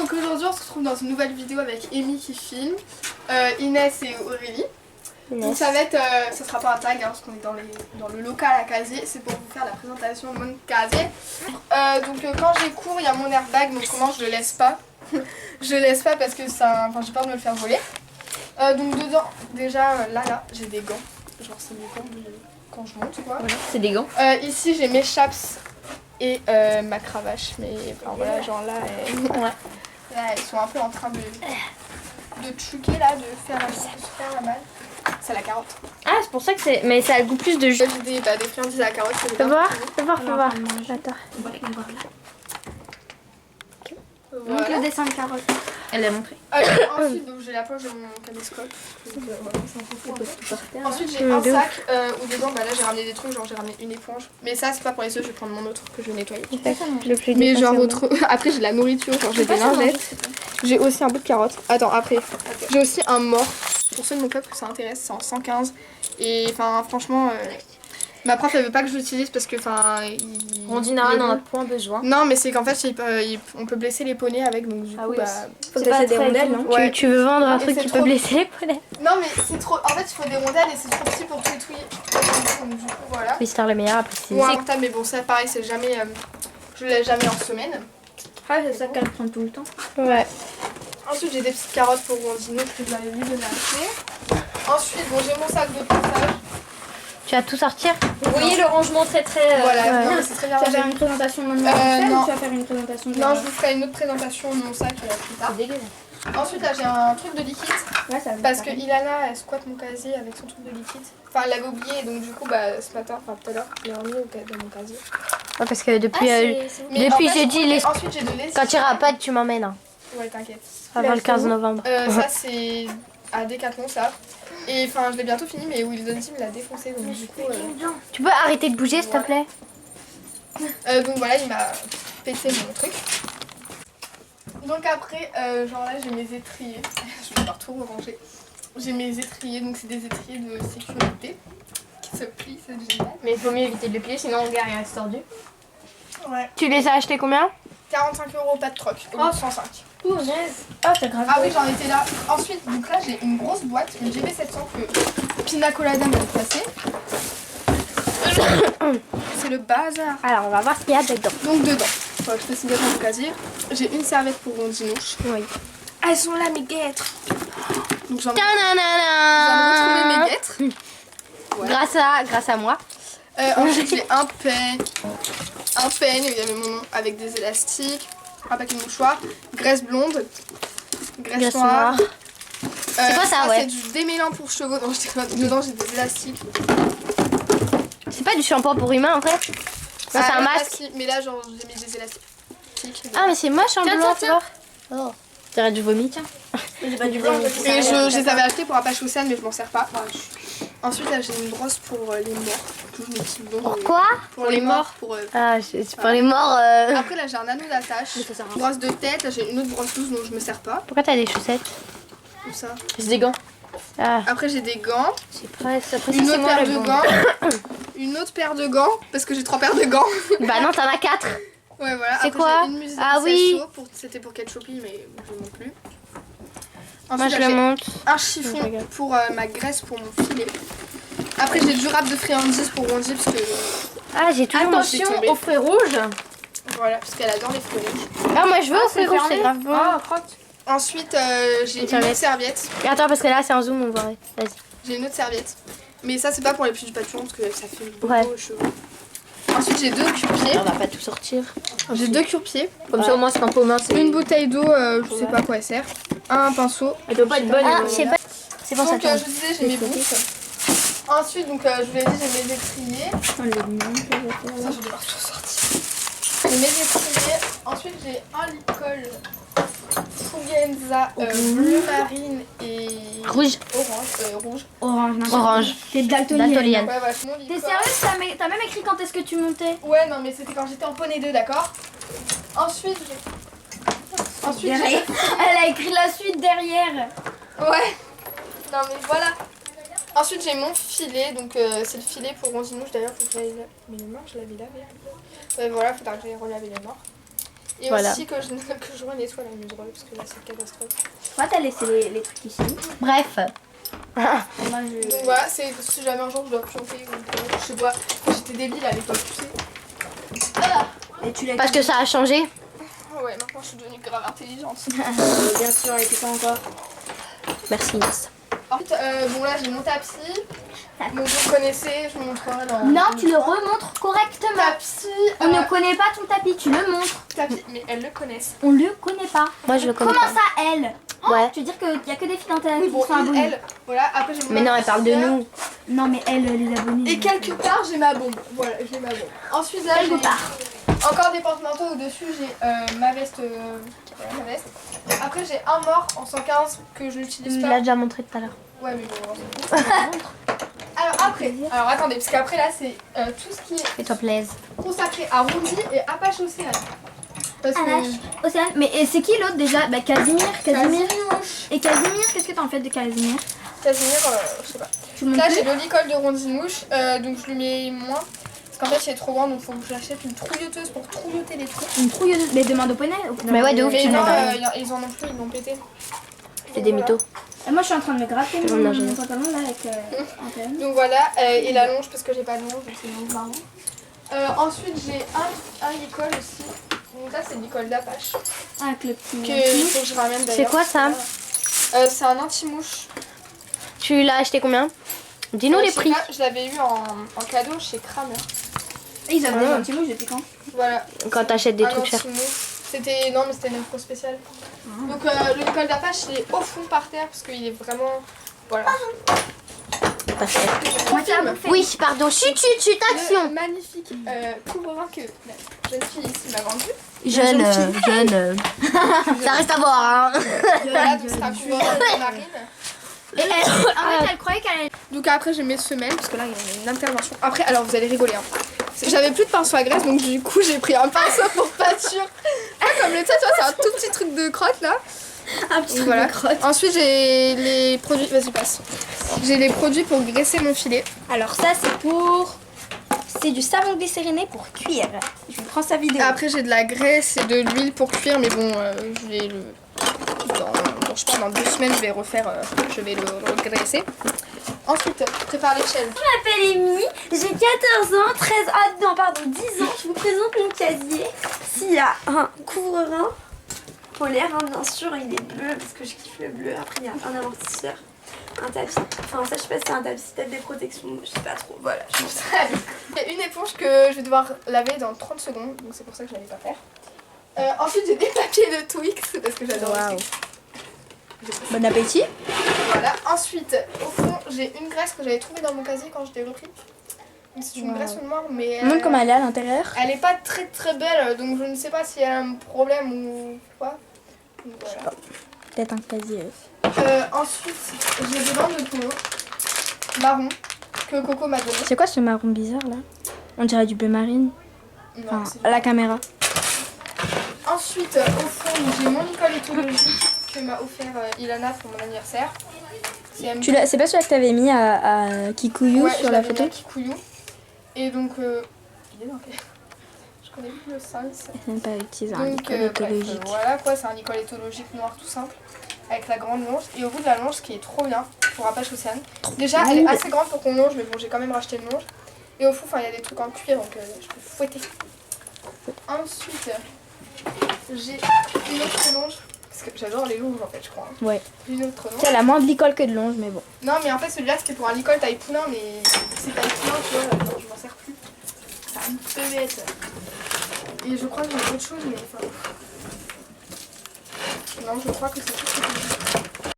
donc aujourd'hui on se retrouve dans une nouvelle vidéo avec Amy qui filme, Inès et Aurélie. Donc ça va être, ça sera pas un tag hein, parce qu'on est dans le local à Casier, c'est pour vous faire la présentation de mon casier. Donc quand j'ai cours il y a mon airbag, donc comment je le laisse pas. Je le laisse pas parce que ça, enfin j'ai peur de me le faire voler. Donc dedans, déjà là j'ai des gants, genre c'est des gants quand je monte quoi. Voilà, c'est des gants. Ici j'ai mes chaps et ma cravache, mais enfin voilà genre là, là elles sont un peu en train de truquer là, de faire la mal. C'est la carotte. Ah c'est pour ça que c'est... Mais ça a le goût plus de jus. J'ai des friandises à la carotte. Fais voir, fais voir. Attends. Voilà. Donc le dessin de carotte. Elle l'a montré. Ensuite donc j'ai la poche de mon caméscope. Ensuite j'ai un sac où dedans bah là j'ai ramené des trucs, genre j'ai ramené une éponge. Mais ça c'est pas pour les œufs, je vais prendre mon autre que je vais nettoyer. Mais genre autre... après j'ai de la nourriture, genre j'ai des lingettes. J'ai aussi un bout de carotte. Attends après. J'ai aussi un mort. Pour ceux de mon club que ça intéresse, c'est en 115. Et enfin franchement ma prof elle veut pas que je l'utilise parce que enfin Rondinara n'en a point besoin. Non mais c'est qu'en fait on peut blesser les poneys avec, donc du coup bah... Faut que t'achètes des rondelles, non? Ouais. Tu veux vendre un truc qui peut trop... blesser les poneys? Non mais c'est trop... En fait il faut des rondelles et c'est trop petit pour pétouiller. Donc du coup voilà. Mister le meilleur à préciser. Ou un portable, mais bon ça pareil c'est jamais... je le laisse jamais en semaine. Ah c'est ça qu'elle prend tout le temps. Ouais. Ensuite j'ai des petites carottes pour Rondino que vous avez vu de acheter. Ensuite bon j'ai mon sac de passage. Tu vas tout sortir? Vous voyez le rangement très Voilà, ouais. non, mais c'est très bien. Tu vas faire une présentation de mon sac non. ou tu vas faire une présentation de... Non, je vous ferai une autre présentation de mon sac plus tard. C'est dégueulasse. Ensuite là j'ai un truc de liquide. Ouais, ça va Parce que Ilana elle squatte mon casier avec son truc de liquide. Enfin elle l'avait oublié et donc du coup bah ce matin, enfin tout à l'heure, je l'ai remis dans mon casier. Ouais, parce que depuis, Mais depuis en fait, jeudi, les... ensuite j'ai de lessive. quand tu iras pas, tu m'emmènes. Hein. Ouais t'inquiète. Avant le 15 novembre. Ça c'est à Decathlon ça. Et enfin je l'ai bientôt fini mais Wilson Team l'a défoncé donc du coup... Tu peux arrêter de bouger s'il te plaît? Donc voilà il m'a pété mon truc. Donc après genre là j'ai mes étriers. Je vais devoir tout ranger. J'ai mes étriers, donc c'est des étriers de sécurité qui se plient, c'est génial. Mais il faut mieux éviter de les plier sinon le gars il reste tordu. Ouais. Tu les as achetés combien? 45 €, pas de troc, au lieu de 105. Oh naze. Ah c'est grave. Ah oui j'en étais là. Ensuite donc là j'ai une grosse boîte, une GB700 que Pina Colada m'a passée. C'est le bazar. Alors on va voir ce qu'il y a dedans. Donc dedans, faut que je fasse bien mon casier. J'ai une serviette pour Rondino. Oui. Elles sont là mes guêtres. Donc j'en ai retrouvé mes guêtres. Ouais. Grâce à moi. Ensuite j'ai un pen où il y avait mon nom avec des élastiques, un paquet de mouchoirs, graisse blonde, graisse noire. C'est quoi ça, ouais? C'est du démêlant pour cheveux, donc dedans j'ai des élastiques. C'est pas du shampoing pour humains en fait? Ça c'est un masque. Si, mais là genre j'ai mis des élastiques. Ah mais c'est moche en blanc, tu vois. Oh. T'aurais du vomi, tiens. J'ai pas du blanc. Et je les avais achetés pour Apache Océane mais je m'en sers pas. Ensuite là j'ai une brosse pour les morts. Pourquoi? Pour les morts. Pour, ah, c'est pour les morts. Après là j'ai un anneau d'attache, une brosse de tête, là j'ai une autre brosse douce dont je me sers pas. Pourquoi t'as des chaussettes? Comme ça. C'est des gants. Ah. Après j'ai des gants. C'est presque. Après Une autre paire de gants. Une autre paire de gants parce que j'ai 3 paires de gants. Bah non t'en as 4. Ouais voilà. C'est quoi? Une musette Ah oui. C'était pour Ketchupi mais je ne montre plus. Moi Ensuite, je le monte. Un chiffon pour ma graisse pour mon filet. Après j'ai du râpe de friandises pour Rondi parce que... Ah j'ai toujours attention aux fruits rouges. Voilà parce qu'elle adore les fruits rouges. Ah moi je veux aux fruits rouges, c'est grave bon. Ah crotte. Ensuite j'ai une autre serviette. Et attends parce que là c'est en zoom on voit. Vas-y. J'ai une autre serviette. Mais ça c'est pas pour les petits du pâturon parce que ça fait beaucoup Ouais. aux cheveux. Ensuite j'ai 2 cure-pieds. On va pas tout sortir. J'ai 2 cure-pieds. Comme ça au moins c'est un peu mince. Une bouteille d'eau, je sais pas à quoi elle sert. Un pinceau. Elle doit pas être bonne. Ah je sais pas. C'est bon ça Donc tourne. je disais j'ai mes bouches. Ensuite donc je vous l'ai dit j'ai mes étriers. Ça je vais devoir tout sortir. J'ai mes étriers. Ensuite j'ai un licol Fugenza bleu marine et Rouge. rouge. Orange. T'es daltonienne. Daltonienne. Ouais vachement T'es licol. sérieuse? T'as même écrit quand est-ce que tu montais? Ouais non mais c'était quand j'étais en poney 2 d'accord. Ensuite j'ai... Elle a écrit la suite derrière. Ouais. Non mais voilà. Ensuite j'ai mon filet, donc c'est le filet pour Rondinouche d'ailleurs, faut que j'aille... Mais les morts je l'avais lavé. Ouais voilà, faudra que j'aille relaver les morts. Et Voilà. aussi que je nettoie la museleuse parce que là c'est une catastrophe. Pourquoi t'as laissé les trucs ici? Bref. Moi, je... Donc voilà, c'est si jamais un jour je dois chanter ou je sais pas, j'étais débile à l'époque, tu sais. Ah Et tu l'as Parce que ça a changé. ouais, maintenant je suis devenue grave intelligente. Bien sûr, elle était pas encore. Merci Inès. Ensuite, bon là j'ai mon tapis. Donc vous le connaissez, je vous montrerai dans... Non, tu le remontres correctement. Tapis, On ne connaît pas ton tapis, tu le montres. tapis, mais elles le connaissent. On le connaît pas. Moi je le connais Comment pas. ça, elle? Ouais. Tu veux dire qu'il y a que des filles dans ta Oui, qui bon, sont abonnées? elle, voilà, après j'ai mon Mais non, elle parle de amortisseur. nous. Non, mais elle, les abonnés. Et quelque part j'ai ma bombe, voilà, j'ai ma bombe. Ensuite là Quelque j'ai part. encore des porte-manteaux au-dessus, j'ai ma veste, voilà, ma veste. Après j'ai un mort en 115 que je n'utilise Il pas. l'a déjà montré tout à l'heure. Ouais mais bon, on s'en fout. Alors attendez, parce qu'après là c'est tout ce qui est Fais-toi plaisir. consacré à Rondi et Apache Océane. Parce que Océane. Mais et c'est qui l'autre déjà? Bah, Casimir. Casimir, Et Casimir, qu'est-ce que t'as en fait de Casimir? Casimir, je sais pas. Tu le Là montres j'ai le licol de Rondinouche, donc je lui mets moins. Parce qu'en fait il est trop grand donc faut que j'achète une trouilleuse pour trouilloter les trucs. une trouilleuse. Mais demande au poney. Mais ouais, de ouf, Mais tu non, n'as pas. ils en ont plus, ils l'ont pété. C'est des mythos. Et moi, je suis en train de me gratter On a jamais. mon pantalon là avec Antoine. Donc voilà, et la longe parce que j'ai pas de longe, donc c'est une longe marron. Ensuite j'ai un licol aussi. Donc là c'est le licol d'Apache. Ah, avec le petit. Il faut que je ramène d'ailleurs. C'est quoi ça? C'est un anti-mouche. Tu l'as acheté combien? Dis-nous Je les sais prix. pas, je l'avais eu en cadeau chez Kramer. Et ils avaient Ah. un petit mouche depuis quand? Voilà. Quand t'achètes des Un trucs chers. anti-mouche. C'était non mais c'était une info spéciale. Donc le licol d'Apache il est au fond par terre parce qu'il est vraiment voilà. Pas cher. Moi, tu as bouffé. Oui, pardon. Chut, chut, chut, Le action. magnifique couvre-vin que la jeune fille ici m'a vendu. Jeune. Ça reste à voir, hein. Voilà, donc c'est un couvre-vin de marine. Et elle, en fait, elle croyait qu'elle allait. Donc après j'ai mes semelles parce que là il y a une intervention. Après alors vous allez rigoler hein. J'avais plus de pinceau à graisse donc du coup j'ai pris un pinceau pour pâture. Ah comme le tien tu vois c'est un tout petit truc de crotte là. Un petit truc Voilà. de crotte. Ensuite j'ai les produits, vas-y passe. J'ai les produits pour graisser mon filet. Alors, ça, c'est pour. C'est du savon glycériné pour cuire. Je vous prends sa vidéo. Après j'ai de la graisse et de l'huile pour cuire mais bon je vais le... je pense dans 2 semaines je vais le graisser. Ensuite prépare l'échelle. Je m'appelle Amy, j'ai 14 ans, 13 non pardon, 10 ans. Je vous présente mon casier. S'il y a un couvre-vin polaire, hein, bien sûr, il est bleu parce que je kiffe le bleu. Après, il y a un amortisseur, un tapis. Enfin, ça, je sais pas si c'est un tapis, peut-être des protections, je sais pas trop. Voilà, je trouve ça. Il y a une éponge que je vais devoir laver dans 30 secondes donc c'est pour ça que je n'allais pas faire. Ensuite j'ai des papiers de Twix parce que j'adore les Twix. Bon appétit. Voilà. Ensuite au fond j'ai une graisse que j'avais trouvée dans mon casier quand je l'ai repris. Donc, c'est une graisse noire mais Montre comment elle est à l'intérieur. elle est pas très très belle donc je ne sais pas si elle a un problème ou quoi. Donc, voilà. Peut-être un casier. Ensuite j'ai des bandes de polo marron que Coco m'a donné. C'est quoi ce marron bizarre là? On dirait du bleu marine. Non, Enfin, c'est- à la caméra. Ensuite au fond j'ai mon licol éthologique que m'a offert Ilana pour mon anniversaire. C'est pas celui que t'avais mis à Kikuyu Ouais, sur je la l'avais photo? mis à Kikuyu. Et donc, il est dans quel... Je connais plus le sens. Elle n'a pas utilisé un Donc, licol bref, éthologique. voilà quoi, c'est un licol éthologique noir tout simple. Avec la grande longe. Et au bout de la longe, ce qui est trop bien pour Apache Océane. Déjà, elle est assez grande pour qu'on longe, mais bon, j'ai quand même racheté une longe. Et au fond, il y a des trucs en cuir, donc je peux fouetter. Ensuite, j'ai une autre longe. Parce que j'adore les longes en fait, je crois. Ouais. J'ai une autre longe. Elle a moins de licol que de longe, mais bon. Non, mais en fait, celui-là c'était pour un licol taille poulain, mais c'est taille poulain, tu vois, je m'en sers plus. C'est un peu bête. Et je crois que j'ai autre chose, mais enfin. Non, je crois que c'est tout ce que j'ai.